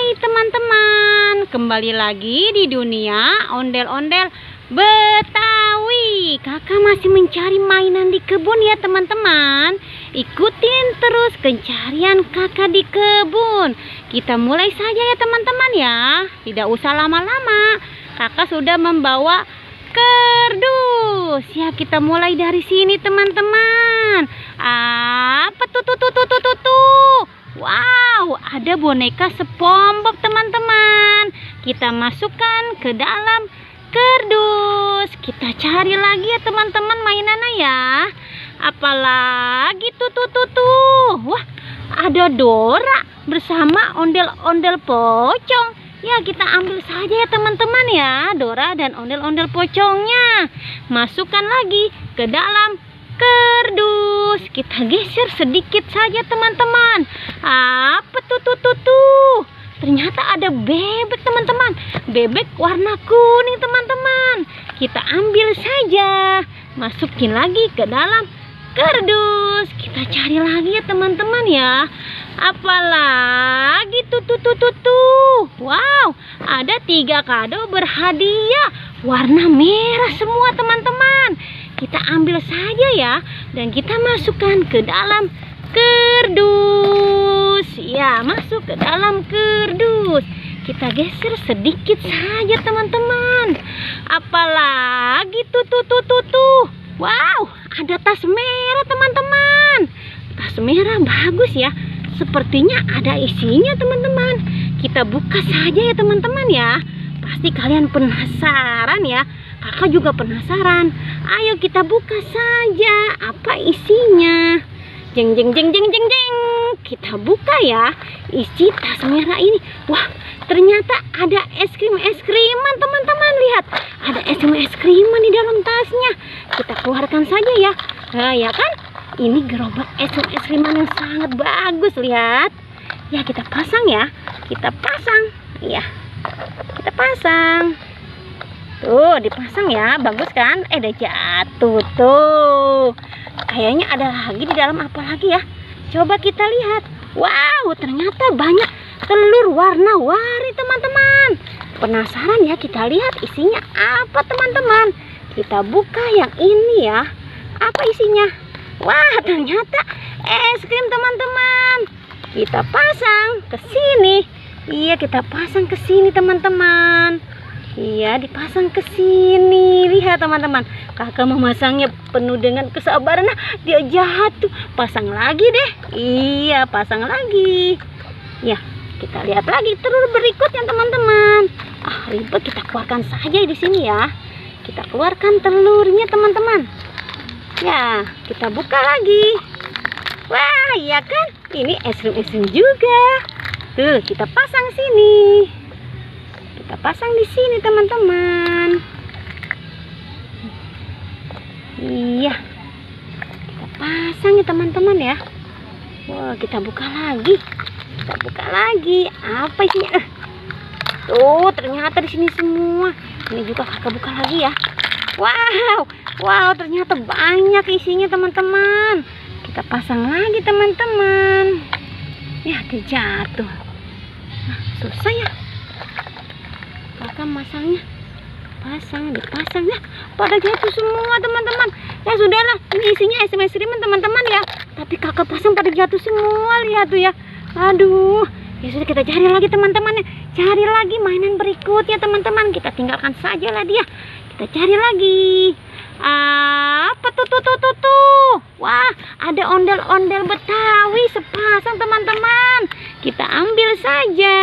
Hai teman-teman, kembali lagi di dunia ondel-ondel Betawi. Kakak masih mencari mainan di kebun ya teman-teman. Ikutin terus pencarian kakak di kebun. Kita mulai saja ya teman-teman ya. Tidak usah lama-lama. Kakak sudah membawa kardus. Ya, kita mulai dari sini teman-teman. Apa tuh? Wow, ada boneka SpongeBob teman-teman. Kita masukkan ke dalam kardus. Kita cari lagi ya teman-teman mainannya ya. Apalagi tuh. Wah, ada Dora bersama ondel-ondel pocong. Ya, kita ambil saja ya teman-teman ya, Dora dan ondel-ondel pocongnya. Masukkan lagi ke dalam kardus. Kita geser sedikit saja teman-teman. Apa tuh? Ternyata ada bebek teman-teman. Bebek warna kuning teman-teman. Kita ambil saja. Masukin lagi ke dalam kardus. Kita cari lagi ya teman-teman ya. Apalagi tuh. Wow, ada 3 kado berhadiah warna merah semua teman-teman. Kita ambil saja ya, dan kita masukkan ke dalam kardus. Ya, masuk ke dalam kardus. Kita geser sedikit saja teman-teman. Apalagi tuh. Wow, ada tas merah teman-teman. Tas merah bagus ya. Sepertinya ada isinya teman-teman. Kita buka saja ya teman-teman ya. Pasti kalian penasaran ya. Kakak juga penasaran. Ayo kita buka saja. Apa isinya? Jeng. Kita buka ya. Isi tas merah ini. Wah, ternyata ada es kriman teman-teman. Lihat, ada es kriman di dalam tasnya. Kita keluarkan saja ya. Nah, ya kan? Ini gerobak es kriman yang sangat bagus. Lihat. Ya, kita pasang ya. Kita pasang. Ya. Kita pasang. Tuh, dipasang ya. Bagus kan? Udah jatuh tuh. Kayaknya ada lagi di dalam, apa lagi ya? Coba kita lihat. Wow, ternyata banyak telur warna-warni teman-teman. Penasaran ya, kita lihat isinya apa teman-teman. Kita buka yang ini ya. Apa isinya? Wah, ternyata es krim teman-teman. Kita pasang ke sini. Iya, kita pasang ke sini teman-teman. Iya, dipasang ke sini. Lihat teman-teman, kakak memasangnya penuh dengan kesabaran. Nah, dia jatuh. Pasang lagi deh. Iya, pasang lagi. Ya, kita lihat lagi telur berikutnya teman-teman. Ribet, kita keluarkan saja di sini ya. Kita keluarkan telurnya teman-teman. Ya, kita buka lagi. Wah, iya kan? Ini es krim juga. Tuh, kita pasang sini. Kita pasang di sini teman-teman. Iya, kita pasang ya teman-teman ya. Wah, kita buka lagi. Apa isinya? Tuh, ternyata di sini semua. Ini juga kakak buka lagi ya. Wow, ternyata banyak isinya teman-teman. Kita pasang lagi teman-teman. Ya, dia jatuh. Nah, susah ya. Kakak masangnya. Dipasang ya. Pada jatuh semua teman-teman. Ya sudahlah, ini isinya es krim teman-teman ya. Tapi kakak pasang pada jatuh semua. Lihat tuh ya. Aduh. Ya sudah, kita cari lagi teman-teman ya. Cari lagi mainan berikutnya teman-teman. Kita tinggalkan saja lah dia. Kita cari lagi. Apa tuh? Wah, ada ondel-ondel Betawi sepasang teman-teman. Kita ambil saja.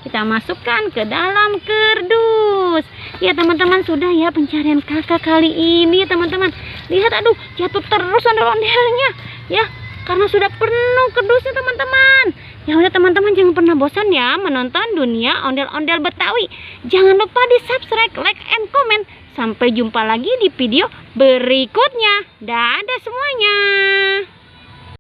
Kita masukkan ke dalam kardus. Ya teman-teman, sudah ya pencarian kakak kali ini ya teman-teman. Lihat, aduh, jatuh terus ondel-ondelnya. Ya, karena sudah penuh kardusnya teman-teman. Ya udah teman-teman, jangan pernah bosan ya menonton dunia ondel-ondel Betawi. Jangan lupa di subscribe, like, and comment. Sampai jumpa lagi di video berikutnya. Dadah semuanya.